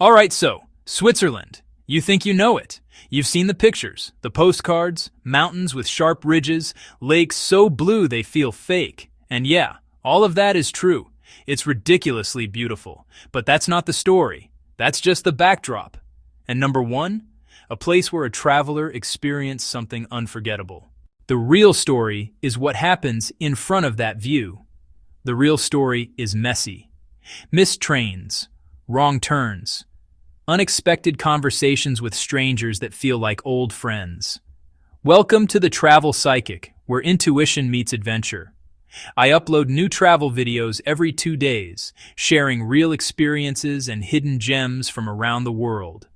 All right, so, Switzerland. You think you know it. You've seen the pictures, the postcards, mountains with sharp ridges, lakes so blue they feel fake. And yeah, all of that is true. It's ridiculously beautiful. But that's not the story. That's just the backdrop. And number one, a place where a traveler experienced something unforgettable. The real story is what happens in front of that view. The real story is messy. Missed trains, wrong turns, unexpected conversations with strangers that feel like old friends. Welcome to the Travel Psychic, where intuition meets adventure. I upload new travel videos every 2 days, sharing real experiences and hidden gems from around the world.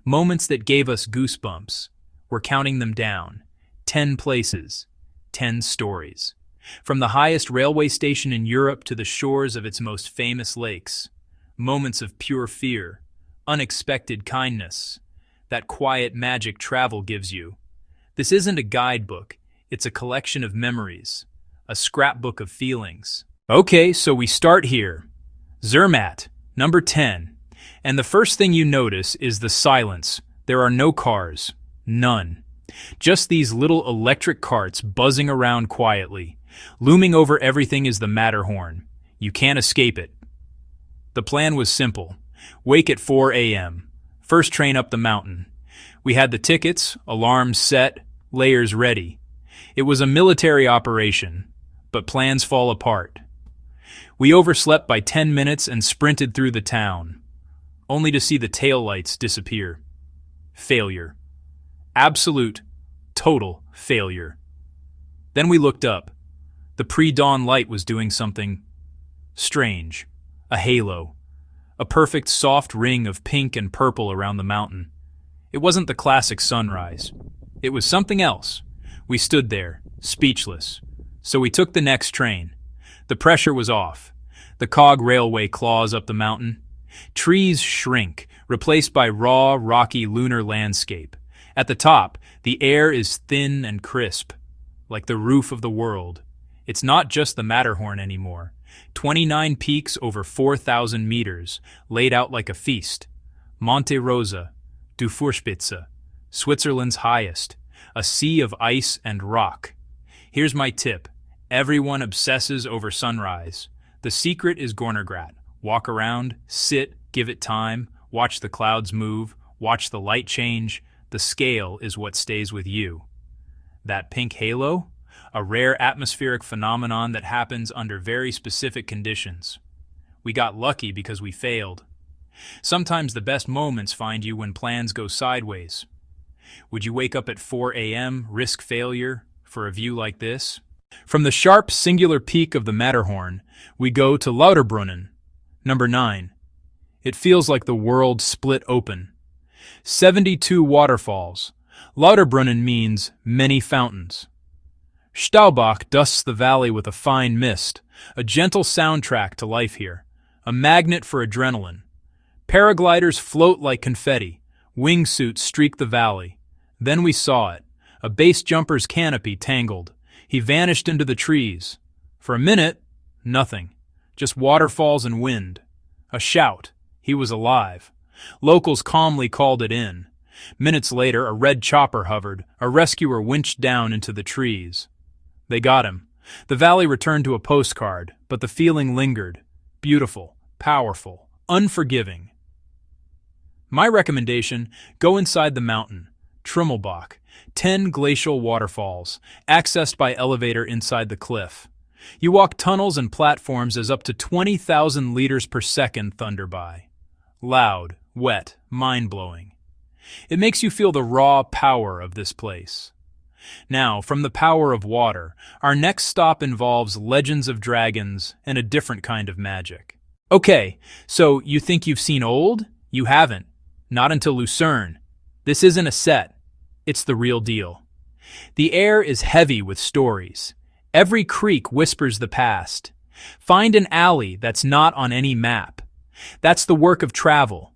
Moments that gave us goosebumps. We're counting them down. 10 places, 10 stories. From the highest railway station in Europe to the shores of its most famous lakes. Moments of pure fear, unexpected kindness, that quiet magic travel gives you. This isn't a guidebook, it's a collection of memories, a scrapbook of feelings. Okay, so we start here. Zermatt, number 10. And the first thing you notice is the silence. There are no cars. None. Just these little electric carts buzzing around quietly. Looming over everything is the Matterhorn. You can't escape it. The plan was simple. Wake at 4 a.m. First train up the mountain. We had the tickets, alarms set, layers ready. It was a military operation, but plans fall apart. We overslept by 10 minutes and sprinted through the town, only to see the taillights disappear. Failure. Absolute, total failure. Then we looked up. The pre-dawn light was doing something strange. A halo. A perfect soft ring of pink and purple around the mountain. It wasn't the classic sunrise. It was something else. We stood there, speechless. So we took the next train. The pressure was off. The cog railway claws up the mountain. Trees shrink, replaced by raw, rocky lunar landscape. At the top, the air is thin and crisp, like the roof of the world. It's not just the Matterhorn anymore. 29 peaks over 4,000 meters, laid out like a feast. Monte Rosa, du Vorspitze, Switzerland's highest, a sea of ice and rock. Here's my tip. Everyone obsesses over sunrise. The secret is Gornergrat. Walk around, sit, give it time, watch the clouds move, watch the light change. The scale is what stays with you. That pink halo? A rare atmospheric phenomenon that happens under very specific conditions. We got lucky because we failed. Sometimes the best moments find you when plans go sideways. Would you wake up at 4 a.m., risk failure, for a view like this? From the sharp, singular peak of the Matterhorn, we go to Lauterbrunnen, number 9. It feels like the world split open. 72 waterfalls. Lauterbrunnen means many fountains. Staubach dusts the valley with a fine mist, a gentle soundtrack to life here, a magnet for adrenaline. Paragliders float like confetti, wingsuits streak the valley. Then we saw it, a base jumper's canopy tangled. He vanished into the trees. For a minute, nothing, just waterfalls and wind. A shout, he was alive. Locals calmly called it in. Minutes later, a red chopper hovered, a rescuer winched down into the trees. They got him. The valley returned to a postcard, but the feeling lingered. Beautiful, powerful, unforgiving. My recommendation, go inside the mountain. Trümmelbach, 10 glacial waterfalls, accessed by elevator inside the cliff. You walk tunnels and platforms as up to 20,000 liters per second thunder by. Loud, wet, mind-blowing. It makes you feel the raw power of this place. Now, from the power of water, our next stop involves legends of dragons and a different kind of magic. Okay, so you think you've seen old? You haven't. Not until Lucerne. This isn't a set. It's the real deal. The air is heavy with stories. Every creek whispers the past. Find an alley that's not on any map. That's the work of travel.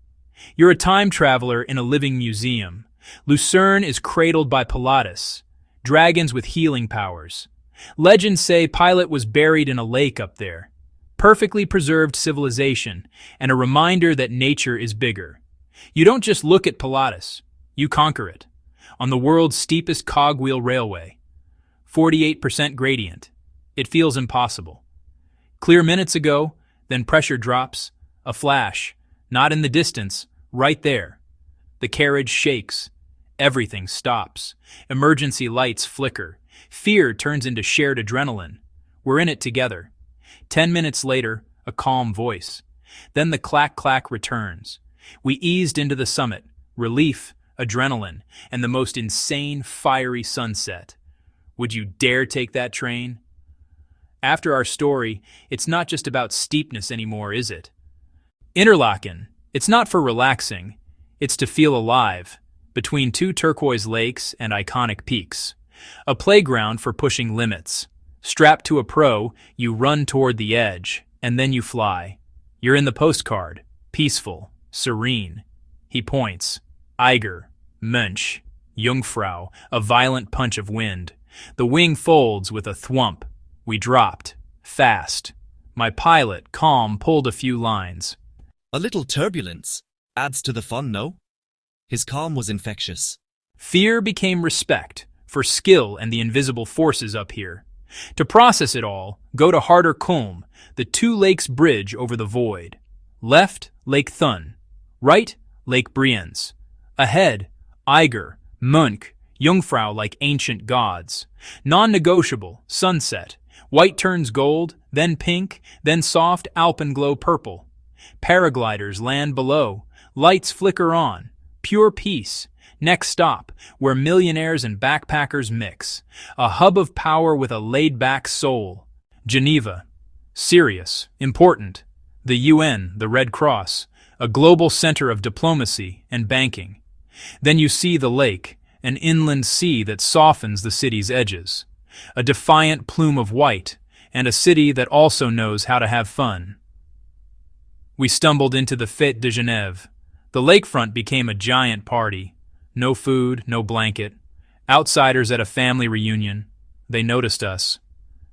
You're a time traveler in a living museum. Lucerne is cradled by Pilatus, dragons with healing powers. Legends say Pilate was buried in a lake up there. perfectly preserved civilization, and a reminder that nature is bigger. You don't just look at Pilatus, you conquer it. On the world's steepest cogwheel railway, 48% gradient. It feels impossible. Clear minutes ago, then pressure drops, a flash, not in the distance, right there. The carriage shakes. Everything stops. Emergency lights flicker. Fear turns into shared adrenaline. We're in it together. 10 minutes later, a calm voice. Then the clack-clack returns. We eased into the summit, relief, adrenaline, and the most insane, fiery sunset. Would you dare take that train? After our story, it's not just about steepness anymore, is it? Interlaken, it's not for relaxing, it's to feel alive, between two turquoise lakes and iconic peaks. A playground for pushing limits. Strapped to a pro, you run toward the edge, and then you fly. You're in the postcard, peaceful, serene. He points. Eiger, Mönch, Jungfrau, a violent punch of wind. The wing folds with a thwump. We dropped. Fast. My pilot, calm, pulled a few lines. A little turbulence adds to the fun, no? His calm was infectious. Fear became respect for skill and the invisible forces up here. To process it all, go to Harder Kulm, the two lakes bridge over the void. Left, Lake Thun. Right, Lake Brienz. Ahead, Eiger, Mönch, Jungfrau like ancient gods. Non-negotiable, sunset. White turns gold, then pink, then soft alpenglow purple. Paragliders land below. Lights flicker on. Pure peace. Next stop, where millionaires and backpackers mix. A hub of power with a laid-back soul. Geneva. Serious. Important. The UN, the Red Cross. A global center of diplomacy and banking. Then you see the lake, an inland sea that softens the city's edges. A defiant plume of white, and a city that also knows how to have fun. We stumbled into the Fête de Genève. The lakefront became a giant party. No food, no blanket. Outsiders at a family reunion. They noticed us.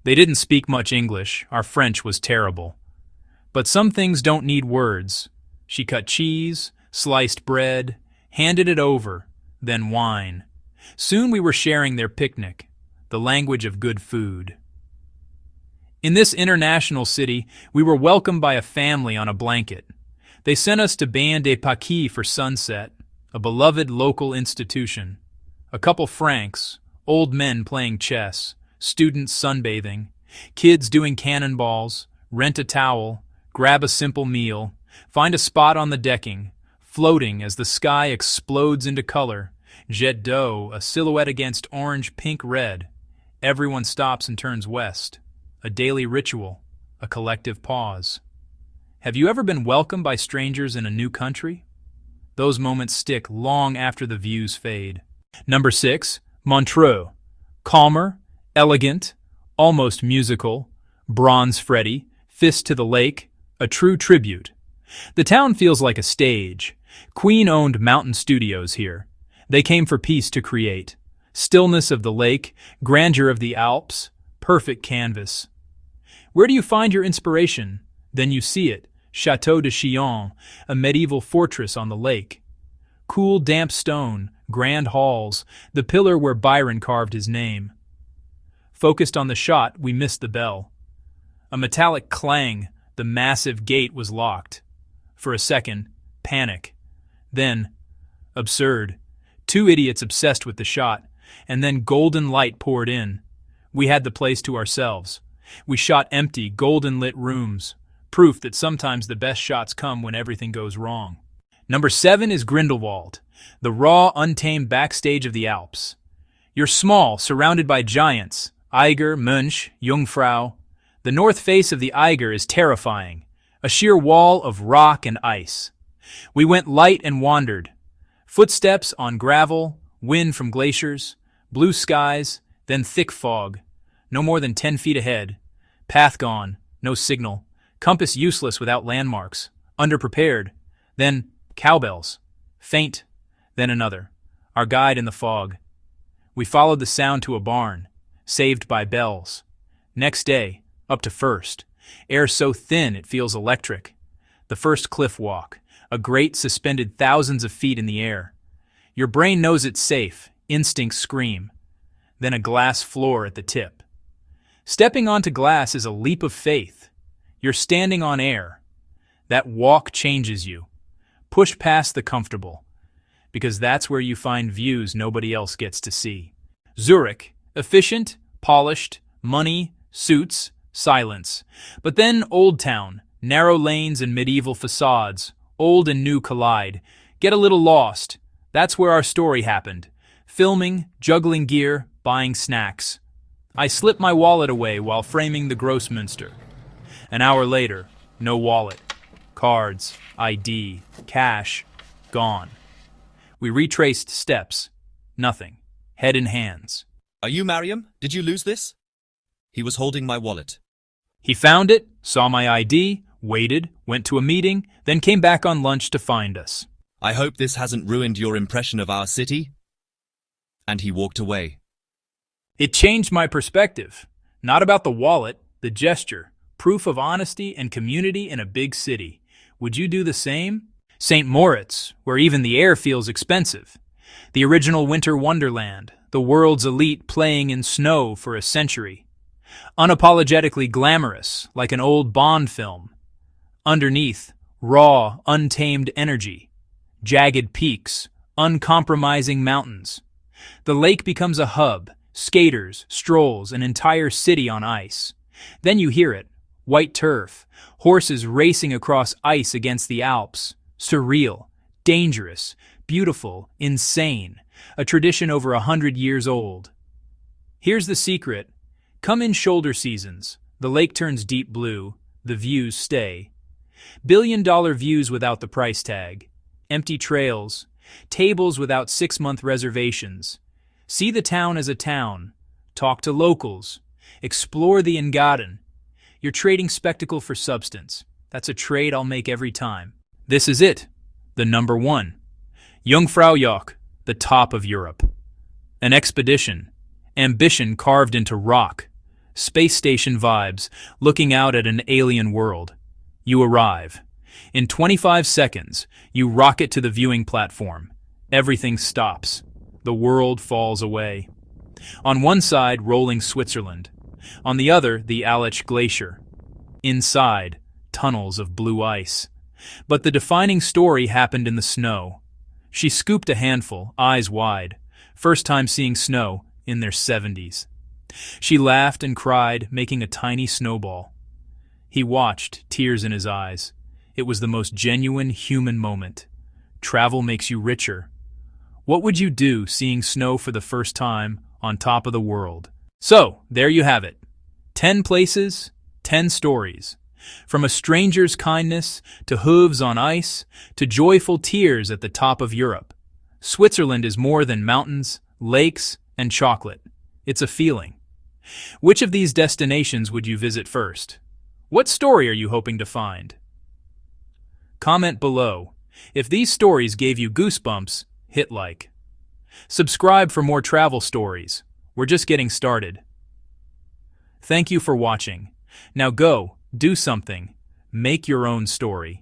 They didn't speak much English. Our French was terrible. But some things don't need words. She cut cheese, sliced bread, handed it over, then wine. Soon we were sharing their picnic, the language of good food. In this international city, we were welcomed by a family on a blanket. They sent us to Bain des Paquis for sunset, a beloved local institution. A couple francs, old men playing chess, students sunbathing, kids doing cannonballs, rent a towel, grab a simple meal, find a spot on the decking, floating as the sky explodes into color, jet d'eau, a silhouette against orange, pink, red. Everyone stops and turns west. A daily ritual, a collective pause. Have you ever been welcomed by strangers in a new country? Those moments stick long after the views fade. Number 6, Montreux. Calmer, elegant, almost musical, bronze Freddy, fist to the lake, a true tribute. The town feels like a stage. Queen-owned mountain studios here. They came for peace to create. Stillness of the lake, grandeur of the Alps, perfect canvas. Where do you find your inspiration? Then you see it. Château de Chillon, a medieval fortress on the lake. Cool, damp stone, grand halls, the pillar where Byron carved his name. Focused on the shot, we missed the bell. A metallic clang, the massive gate was locked. For a second, panic. Then, absurd. Two idiots obsessed with the shot, and then golden light poured in. We had the place to ourselves. We shot empty, golden-lit rooms, proof that sometimes the best shots come when everything goes wrong. Number 7 is Grindelwald, the raw, untamed backstage of the Alps. You're small, surrounded by giants, Eiger, Mönch, Jungfrau. The north face of the Eiger is terrifying, a sheer wall of rock and ice. We went light and wandered. Footsteps on gravel, wind from glaciers, blue skies, then thick fog. No more than 10 feet ahead. Path gone, no signal. Compass useless without landmarks. Underprepared. Then cowbells. Faint. Then another. Our guide in the fog. We followed the sound to a barn. Saved by bells. Next day, up to first. Air so thin it feels electric. The first cliff walk, a grate suspended thousands of feet in the air. Your brain knows it's safe, instincts scream. Then a glass floor at the tip. Stepping onto glass is a leap of faith. You're standing on air. That walk changes you. Push past the comfortable, because that's where you find views nobody else gets to see. Zurich, efficient, polished, money, suits, silence. But then Old Town, narrow lanes and medieval facades, old and new collide. Get a little lost. That's where our story happened. Filming, juggling gear, buying snacks. I slipped my wallet away while framing the Grossmünster. An hour later, no wallet. Cards, ID, cash, gone. We retraced steps. Nothing. Head in hands. Are you Mariam? Did you lose this? He was holding my wallet. He found it, saw my ID, waited, went to a meeting, then came back on lunch to find us. I hope this hasn't ruined your impression of our city. And he walked away. It changed my perspective. Not about the wallet, the gesture, proof of honesty and community in a big city. Would you do the same? St. Moritz, where even the air feels expensive. The original winter wonderland, the world's elite playing in snow for a century. Unapologetically glamorous, like an old Bond film. Underneath, raw, untamed energy. Jagged peaks, uncompromising mountains. The lake becomes a hub. Skaters, strolls, an entire city on ice. Then you hear it. White turf, horses racing across ice against the Alps. Surreal, dangerous, beautiful, insane. A tradition over 100 years old. Here's the secret. Come in shoulder seasons. The lake turns deep blue. The views stay. Billion-dollar views without the price tag. Empty trails. Tables without 6-month reservations. See the town as a town. Talk to locals. Explore the Engadin. You're trading spectacle for substance. That's a trade I'll make every time. This is it. The number one. Jungfraujoch, the top of Europe. An expedition. Ambition carved into rock. Space station vibes, looking out at an alien world. You arrive. In 25 seconds, you rocket to the viewing platform. Everything stops. The world falls away. On one side, rolling Switzerland. On the other, the Aletsch Glacier. Inside, tunnels of blue ice. But the defining story happened in the snow. She scooped a handful, eyes wide. First time seeing snow in their 70s. She laughed and cried, making a tiny snowball. He watched, tears in his eyes. It was the most genuine human moment. Travel makes you richer. What would you do seeing snow for the first time on top of the world? So, there you have it. 10 places, 10 stories. From a stranger's kindness, to hooves on ice, to joyful tears at the top of Europe. Switzerland is more than mountains, lakes, and chocolate. It's a feeling. Which of these destinations would you visit first? What story are you hoping to find? Comment below. If these stories gave you goosebumps, hit like. Subscribe for more travel stories. We're just getting started. Thank you for watching. Now go, do something. Make your own story.